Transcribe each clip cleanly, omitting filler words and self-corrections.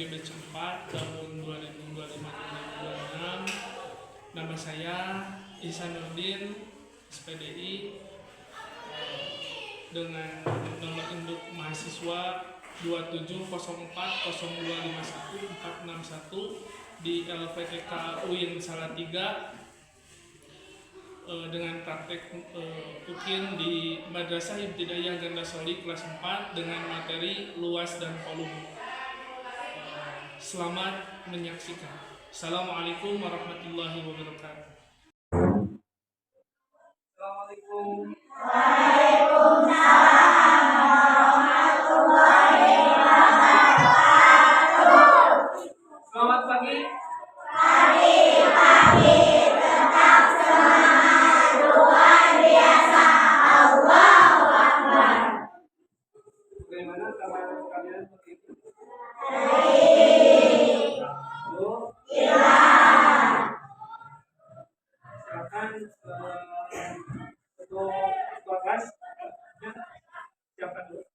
PG Batch 4 tahun 2025-2026. Nama saya Ihsanuddin, SPDI, dengan nomor induk mahasiswa 27040251461 di LPTK UIN Salatiga, dengan praktek UKIN di Madrasah Ibtidaiyah Gandasoli kelas 4 dengan materi luas dan volume. Selamat menyaksikan. Assalamualaikum warahmatullahi wabarakatuh. Assalamualaikum. Selamat pagi. Pagi. Tetap semangat, luar biasa. Allahu Akbar. Bagaimana kabar kalian begitu? Baik. Silakan untuk kelas siapkan dulu.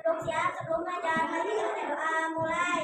Duduk siap, sebelum pelajaran lagi kita doa mulai.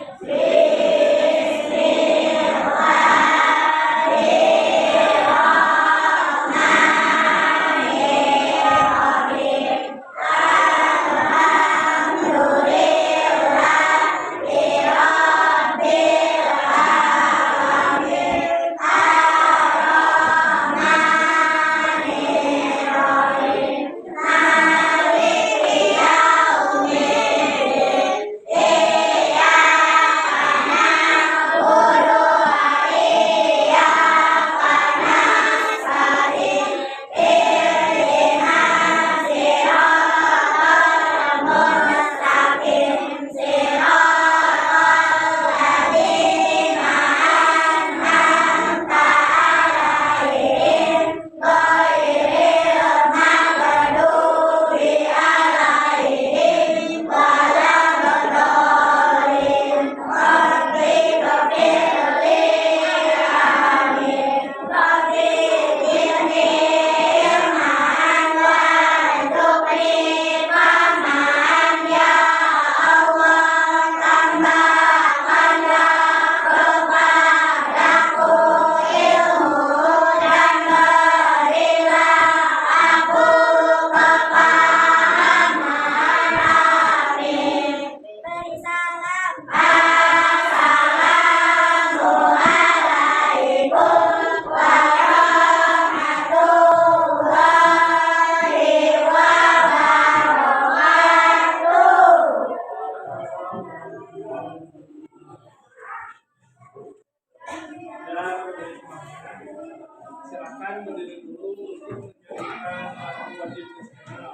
Silakan berdiri dulu untuk menjalankan wajib istimewa.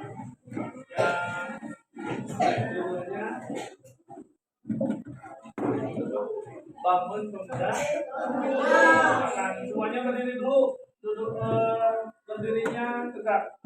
Yang bangun pemuda. Silakan semuanya berdiri dulu. Duduk berdirinya tegak.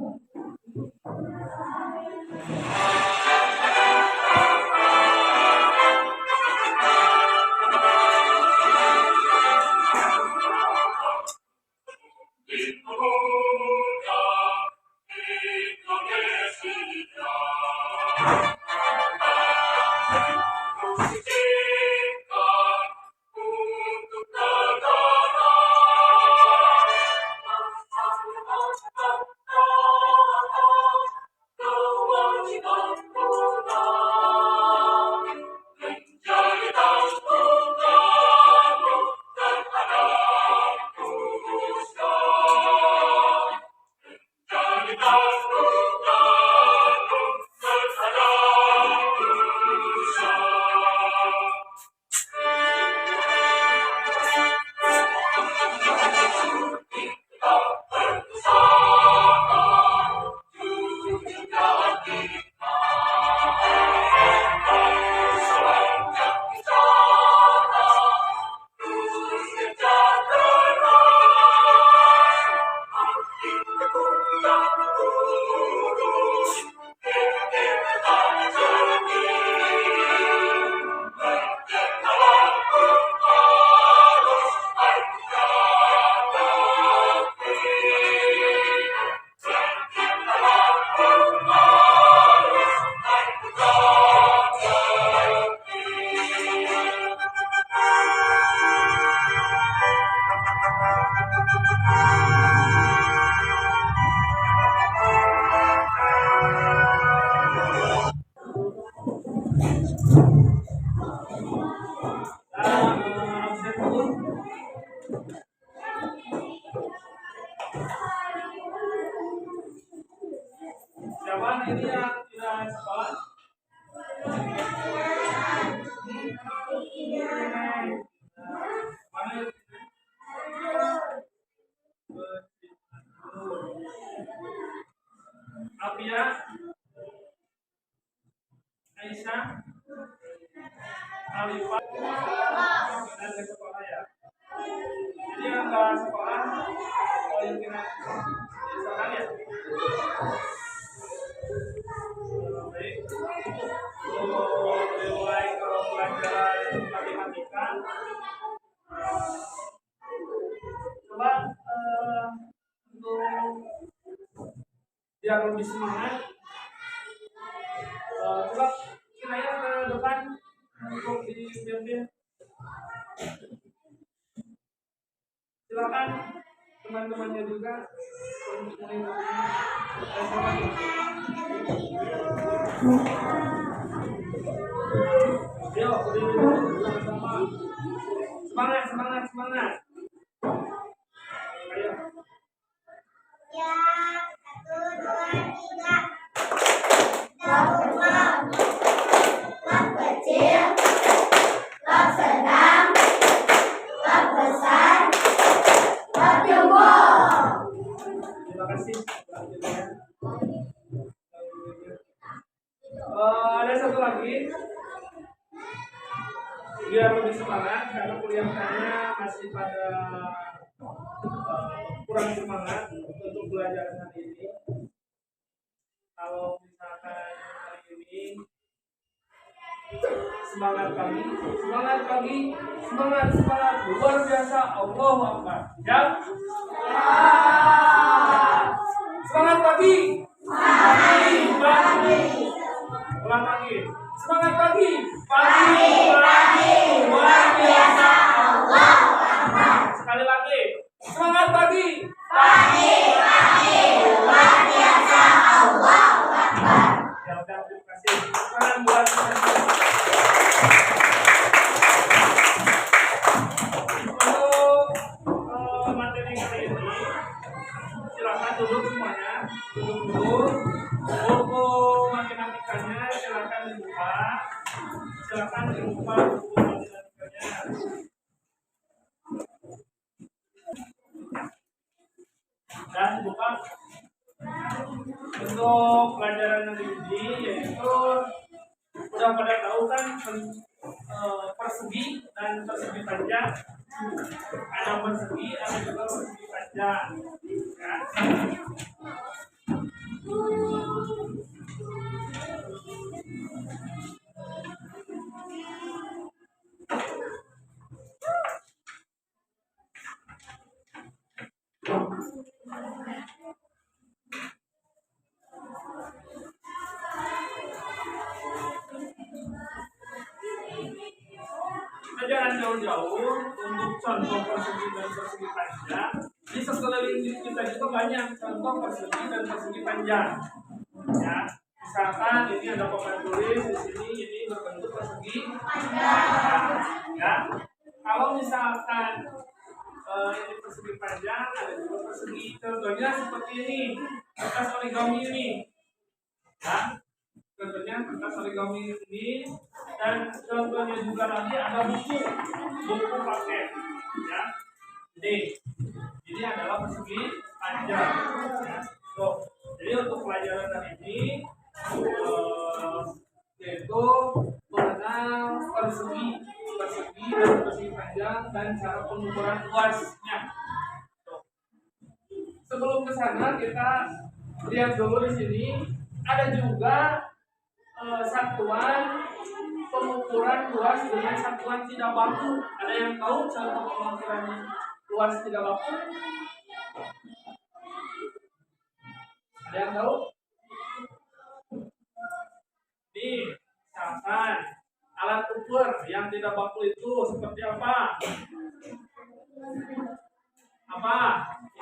Siapa ini yang tidak sekolah? Mana yang Apia, Aisyah, Alifah, dan ke sekolah ya. Jadi yang ke sekolah, kalau yang kena sekolah ya. Baik, mulai kalau pelajaran matematika, coba untuk biar lebih semangat, coba kiranya ke depan untuk dipimpin. Silakan teman-temannya juga untuk mengikuti. Ayo, sama-sama. Semangat, semangat, semangat. Ayo. Ya, 1, 2, 3. Log kecil, log sedang, log besar, log jumbo. Terima kasih. Ada satu lagi. Biar lebih semangat karena kuliahnya masih pada kurang semangat untuk belajar hari ini. Kalau misalkan hari ini semangat pagi, semangat luar biasa, Allahu Akbar. Ya. Semangat pagi. Ulang lagi. Semangat pagi. Luar biasa, Allahu Akbar. Sekali lagi. Semangat pagi. Luar biasa, Allahu Akbar. Ya udah, terima kasih. Sekarang buat untuk materi kali ini, silakan duduk semuanya. Duduk dulu. Buku matematikanya silakan dibuka. Buku matematikanya. Dan buka untuk pelajaran hari ini, yaitu udah pada tahu kan persegi dan persegi panjang. Ada persegi, ada juga persegi panjang. Ya. Jangan jauh-jauh untuk contoh persegi dan persegi panjang. Di sekeliling kita juga banyak contoh persegi dan persegi panjang. Ya, misalkan ini ada papan tulis di sini, ini berbentuk persegi panjang. Ya, kalau misalkan ini persegi panjang, ada juga persegi. Contohnya seperti ini, kertas origami ini. Ya, contohnya kertas origami ini. Dan contohnya juga lagi ada buku paket, ya. Ini adalah persegi panjang. Ya. Jadi untuk pelajaran hari ini yaitu mengenal persegi dan persegi panjang dan cara pengukuran luasnya. Sebelum ke sana kita lihat dulu di sini ada juga satuan pengukuran luas dengan satuan tidak baku. Ada yang tahu cara pengukuran luas tidak baku? Ada yang tahu? Nih, misalkan alat ukur yang tidak baku itu seperti apa?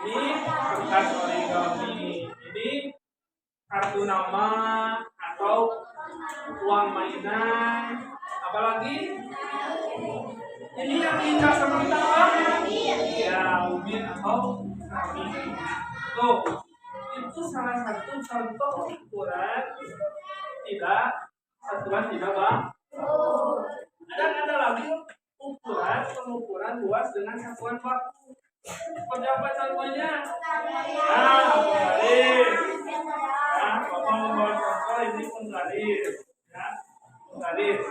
Ini kertas origami. Ini kartu nama atau uang mainan. Apalagi ini yang diinjak sama kita apa? Ya, ubin atau kami. Tuh, itu itu salah satu contoh ukuran tidak satuan tidak baku. Dan ada lagi pengukuran luas dengan satuan baku. Seperti apa contohnya? Penggaris. Bapak membawa contoh ini penggaris. Ya, penggaris.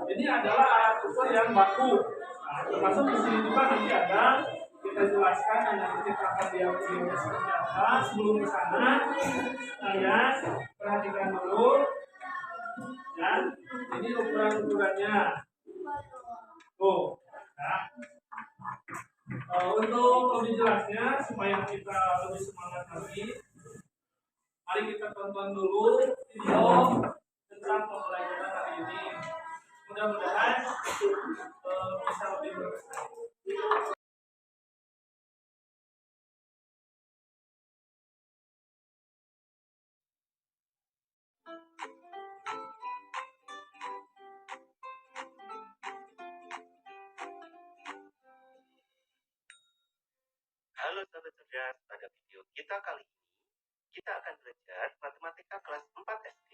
Ini adalah alat ukur yang baku. Termasuk di sini juga nanti ada kita jelaskan dan nanti kita akan diakuinya seperti apa. Sebelum ke sana, kalian perhatikan dulu. Ya, ini ukurannya. Tuh, ya. Untuk lebih jelasnya supaya kita lebih semangat lagi, mari kita tonton dulu video tentang pembelajaran hari ini. Mudah-mudahan bisa lebih berkesan. Halo sahabat cerdas, pada video kita kali ini kita akan belajar matematika kelas 4 SD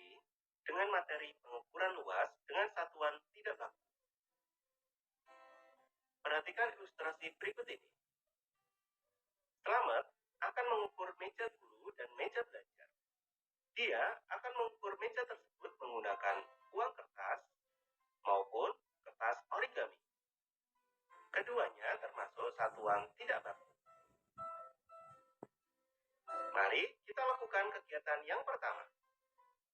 dengan materi pengukuran luas dengan satuan tidak baku. Perhatikan ilustrasi berikut ini. Selamat akan mengukur meja guru dan meja belajar. Dia akan mengukur meja tersebut menggunakan uang kertas maupun kertas origami. Keduanya termasuk satuan tidak baku. Mari kita lakukan kegiatan yang pertama.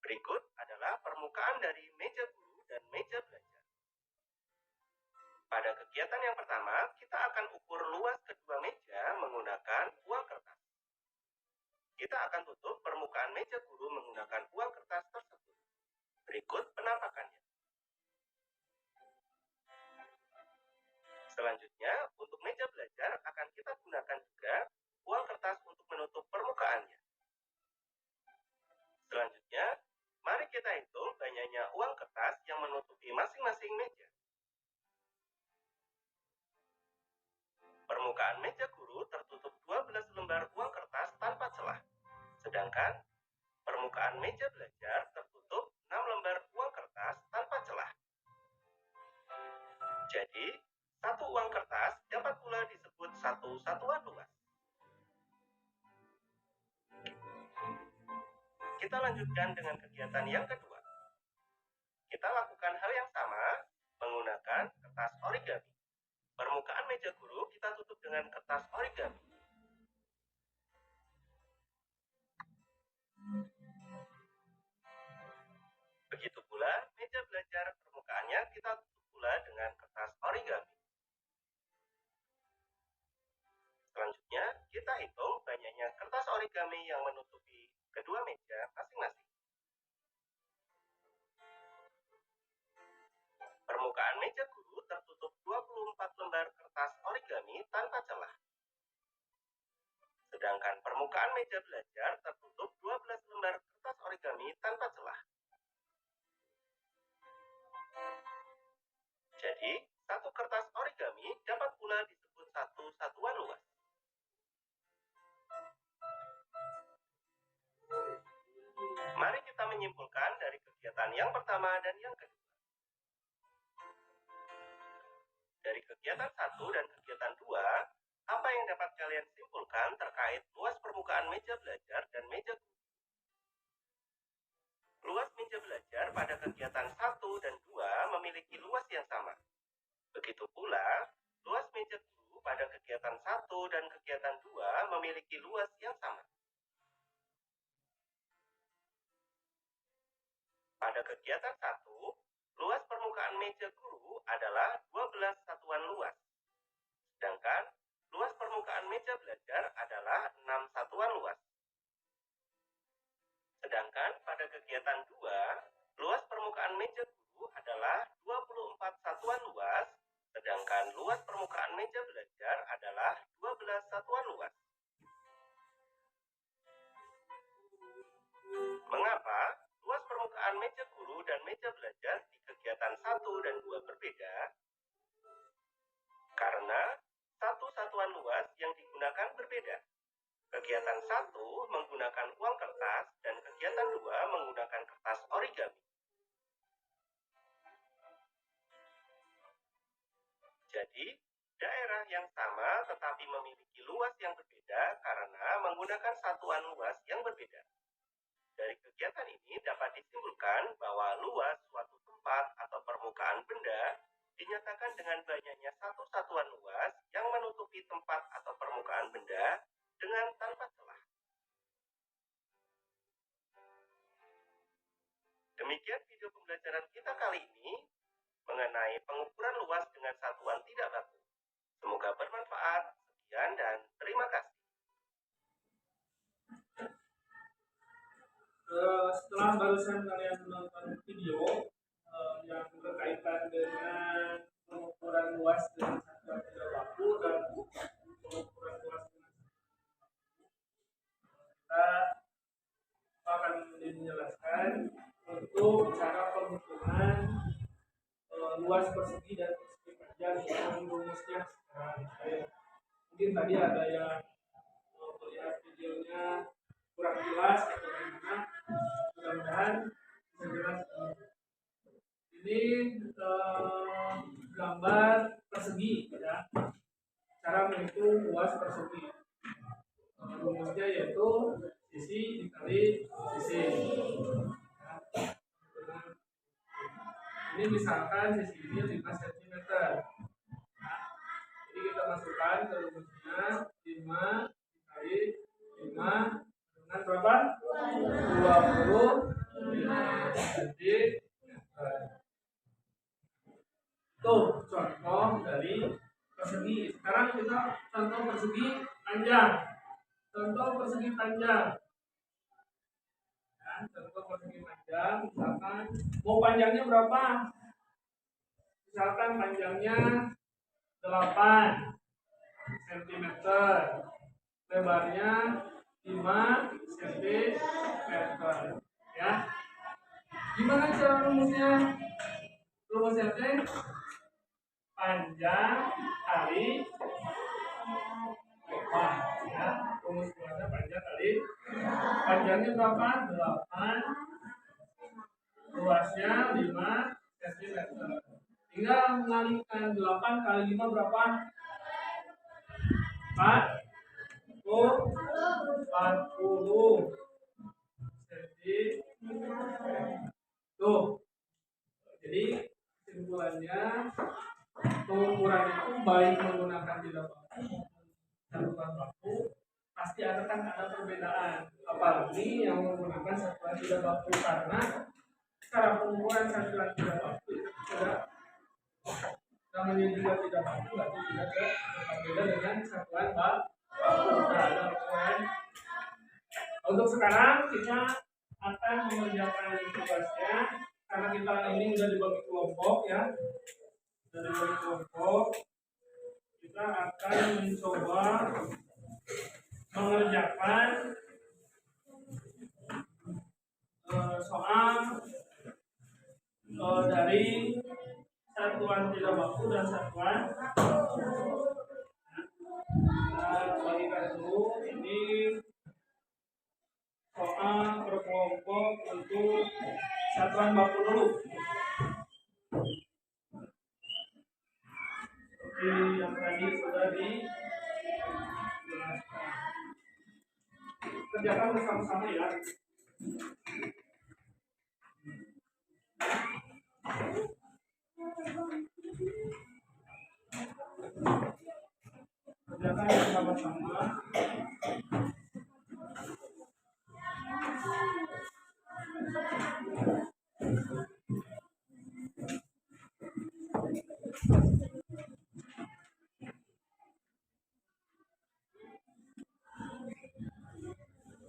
Berikut adalah permukaan dari meja guru dan meja belajar. Pada kegiatan yang pertama, kita akan ukur luas kedua meja menggunakan uang kertas. Kita akan tutup permukaan meja guru menggunakan uang kertas tersebut. Berikut penampakannya. Selanjutnya, untuk meja belajar akan kita gunakan juga uang kertas untuk menutup permukaannya. Selanjutnya, mari kita hitung banyaknya uang kertas yang menutupi masing-masing meja. Permukaan meja guru tertutup 12 lembar uang kertas tanpa celah. Sedangkan permukaan meja belajar tertutup 6 lembar uang kertas tanpa celah. Jadi, satu uang kertas dapat pula disebut satu satuan luas. Kita lanjutkan dengan kegiatan yang kedua. Kita lakukan hal yang sama menggunakan kertas origami. Permukaan meja guru kita tutup dengan kertas origami. Begitu pula meja belajar permukaannya kita tutup pula dengan kertas origami. Selanjutnya, kita hitung banyaknya kertas origami yang menutupi kedua meja masing-masing. Permukaan meja guru tertutup 24 lembar kertas origami tanpa celah. Sedangkan permukaan meja belajar tertutup 12 lembar kertas origami tanpa celah. Jadi, satu kertas origami dapat pula disebut satu satuan luas. Mari kita menyimpulkan dari kegiatan yang pertama dan yang kedua. Dari kegiatan 1 dan kegiatan 2, apa yang dapat kalian simpulkan terkait luas permukaan meja belajar dan meja guru? Luas meja belajar pada kegiatan 1 dan 2 memiliki luas yang sama. Begitu pula, luas meja guru pada kegiatan 1 dan kegiatan 2 memiliki luas yang sama. Pada kegiatan 1, luas permukaan meja guru adalah 12 satuan luas. Sedangkan luas permukaan meja belajar adalah 6 satuan luas. Sedangkan pada kegiatan 2, luas permukaan meja guru adalah 24 satuan luas, sedangkan luas permukaan meja belajar adalah 12 satuan luas. Mengapa luas permukaan meja guru dan meja belajar di kegiatan 1 dan 2 berbeda? Karena satu satuan luas yang digunakan berbeda. Kegiatan 1 menggunakan uang kertas menggunakan kertas origami. Jadi, daerah yang sama tetapi memiliki luas yang berbeda karena menggunakan satuan luas yang berbeda. Dari kegiatan ini dapat disimpulkan bahwa luas suatu tempat atau permukaan benda dinyatakan dengan banyaknya satu satuan luas yang menutupi tempat atau permukaan benda dengan tanpa celah. Demikian video pembelajaran kita kali ini mengenai pengukuran luas dengan satuan tidak baku. Semoga bermanfaat. Sekian dan terima kasih. Setelah barusan kalian menonton video yang berkaitan dengan pengukuran luas dengan satuan tidak baku dan pengukuran luas dengan kita akan menjelaskan untuk cara penghitungan luas persegi dan persegi panjang yang rumusnya secara detail. Mungkin tadi ada yang melihat videonya kurang jelas atau bagaimana, mudah-mudahan bisa jelas. Ini gambar persegi ya, cara menghitung luas persegi. Rumusnya yaitu sisi dikali sisi. Ini misalkan sisi ini 5 cm. Jadi kita masukkan ke rumusnya 5 dikali 5 dengan berapa? 25 cm. Tuh contoh dari persegi. Sekarang kita contoh persegi panjang. Contoh persegi panjang. Ya, contoh persegi panjang. Misalkan mau panjangnya berapa? Misalkan panjangnya 8 cm. Lebarnya 5 cm. Ya. Gimana cara rumusnya? Rumusnya panjang kali lebar ya. Rumusnya panjang kali panjangnya berapa? 8, luasnya 5 cm. Tinggal mengalihkan 8 kali 5 berapa? 40 cm. Tuh. Jadi kesimpulannya pengukuran itu baik menggunakan tidak baku satuan baku pasti akan ada perbedaan, apalagi yang menggunakan satuan tidak baku, karena cara pengukuran satuan tidak baku itu tidak namanya juga tidak baku, berarti tidak berbeda dengan satuan baku. Ada ukuran. Untuk sekarang kita akan mengerjakan tugasnya karena kita ini sudah dibagi kelompok ya. Dari kelompok kita akan mencoba mengerjakan soal dari satuan tidak baku dan satuan baku. Kita bagikan dulu ini soal per kelompok untuk satuan baku dulu. Yang tadi sudah dijelaskan. Kerjakan bersama-sama ya. Kerjakan bersama-sama.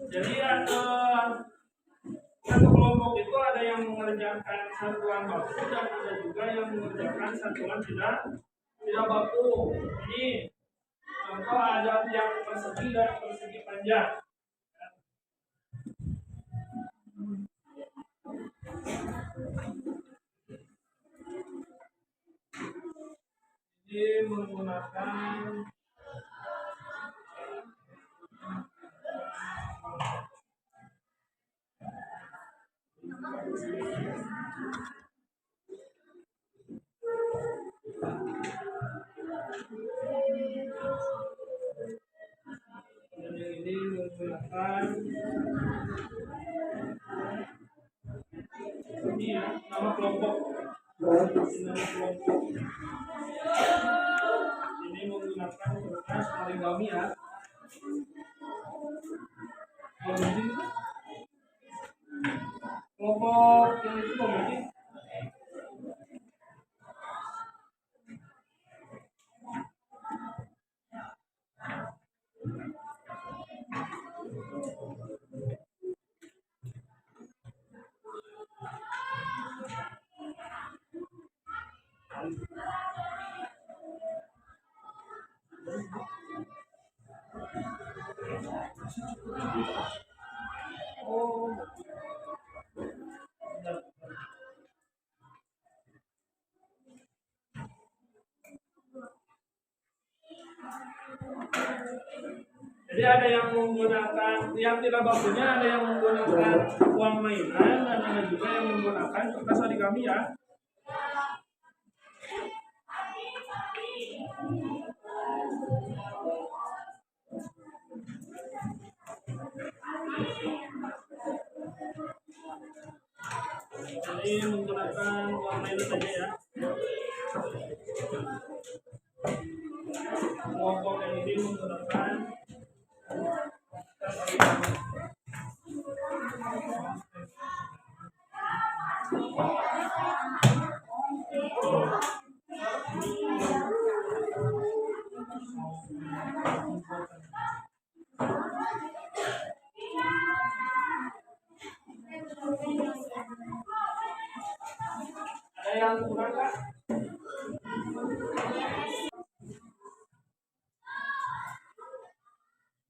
Jadi satu kelompok itu ada yang mengerjakan satuan baku dan ada juga yang mengerjakan satuan tidak baku. Ini contoh ada yang persegi dan persegi panjang. Jadi menggunakan ini ya, nama kelompok. Nama kelompok. Ini menggunakan kertas origami ya. Kelompok yang itu komedi. Oh. Jadi ada yang menggunakan, yang tidak bakunya ada yang menggunakan uang mainan dan ada juga yang menggunakan kertas origami ya. Jadi menggunakan uang mainan saja ya. Kelompok yang ini menggunakan ada yang kurang Kak?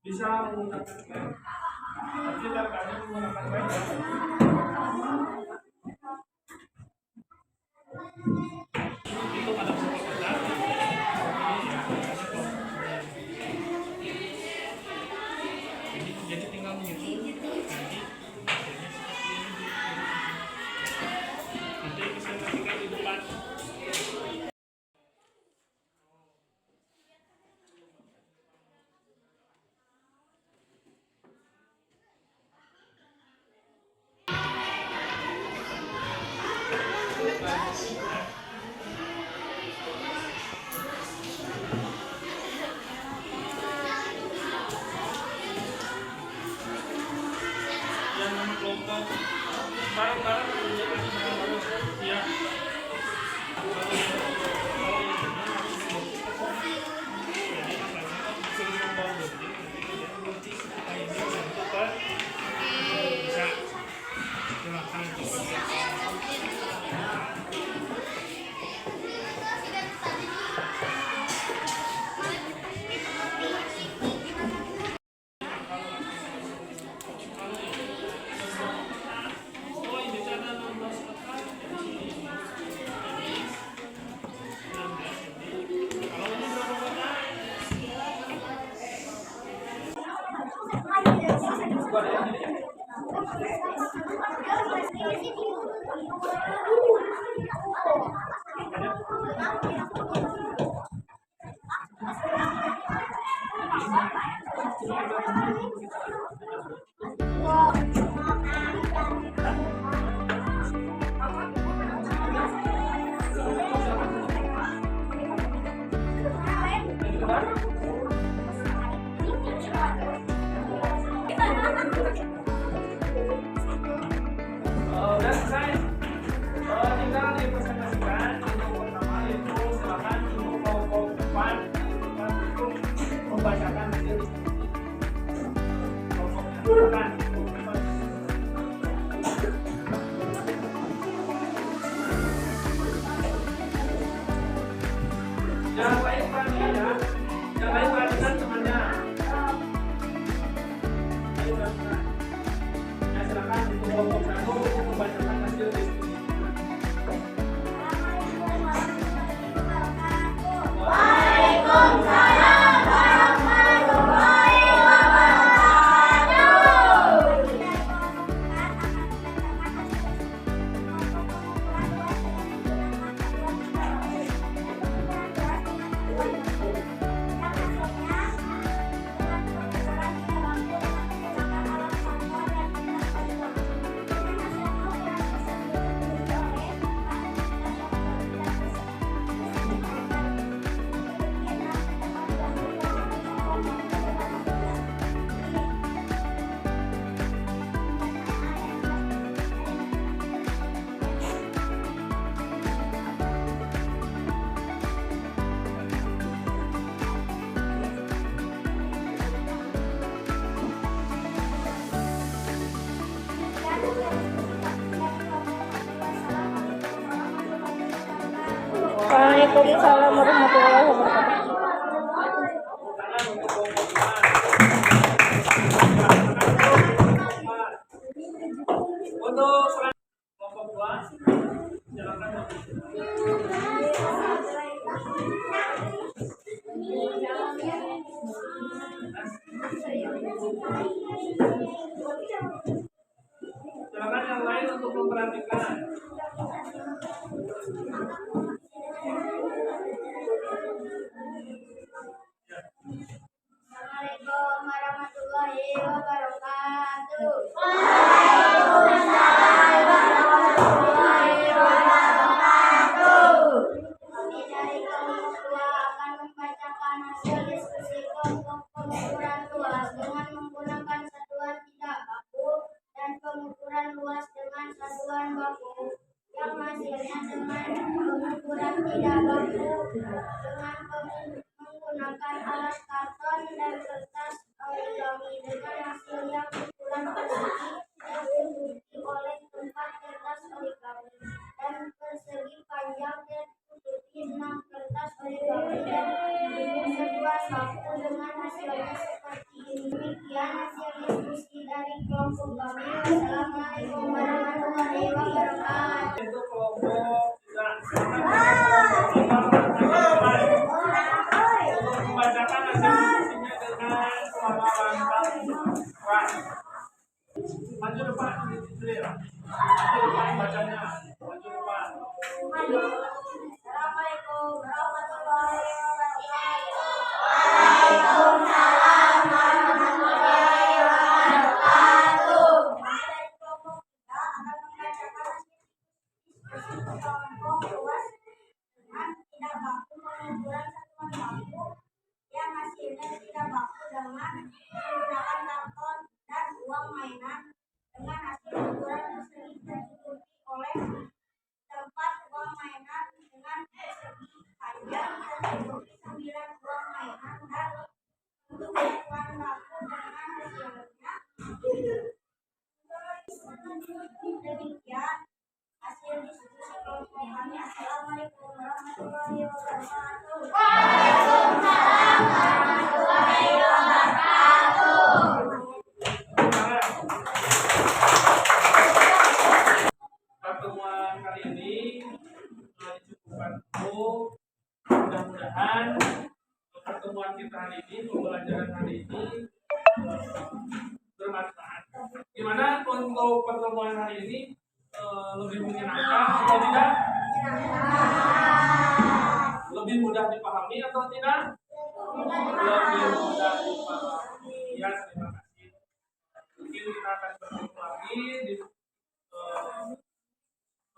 Bisa menggunakan pen, tapi terkadang menggunakan pen. Itu pada sebuah kertas. Jadi tinggal menghitung. Nanti bisa matikan di depan. Yang nama kelompok bareng-bareng ya. Waalaikumsalam warahmatullahi wabarakatuh. Tangan untuk kelompok 5. Untuk kelompok 2, silakan. Silakan yang lain untuk memperhatikan. Assalamualaikum warahmatullahi wabarakatuh. Kami dari kelompok 2 akan membacakan hasil diskusi kelompok pengukuran luas dengan menggunakan satuan tidak baku dan pengukuran luas dengan satuan baku, yang hasilnya dengan pengukuran tidak baku dengan menggunakan alas karton dan kertas origami dengan hasil yang ukuran persegi yang ditutupi oleh tempat kertas origami dan persegi panjang tertutupi 6 kertas origami dan satuan baku dengan hasilnya seperti ini. Demikian hasil diskusi dari kelompok kami. Wassalamualaikum warahmatullahi wabarakatuh. Untuk kelompok 3, untuk membacakan hasil diskusinya dengan suara lantang keras. Maju depan, clear. Maju depan bacanya. Maju depan. Assalamualaikum warahmatullahi wabarakatuh. Kami dari kelompok 3 akan membacakan hasil kelompok luas dengan tidak baku pengukuran satuan baku, yang hasilnya tidak baku dengan menggunakan karton dan uang mainan dengan hasil ukuran persegi tertutupi oleh tempat uang mainan dengan persegi panjang tertutupi 9 uang mainan dan untuk satuan baku dengan hasilnya. Demikian hasil diskusi kelompok kami. Assalamualaikum warahmatullahi wabarakatuh. Waalaikumsalam warahmatullahi wabarakatuh. Pertemuan kali ini dicukupkan dulu. Mudah-mudahan pertemuan kita hari ini, pembelajaran hari ini bermanfaat. Gimana untuk pertemuan hari ini, lebih menyenangkan atau tidak? Lebih mudah dipahami atau tidak? Lebih mudah dipahami. Ya, terima kasih. Mungkin kita akan bertemu lagi di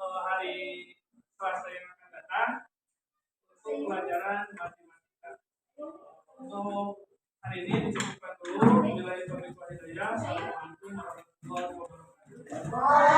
hari Selasa yang akan datang untuk pelajaran matematika. Untuk hari ini dicukupkan dulu. Bila itu hidayah. Assalamualaikum warahmatullahi wabarakatuh.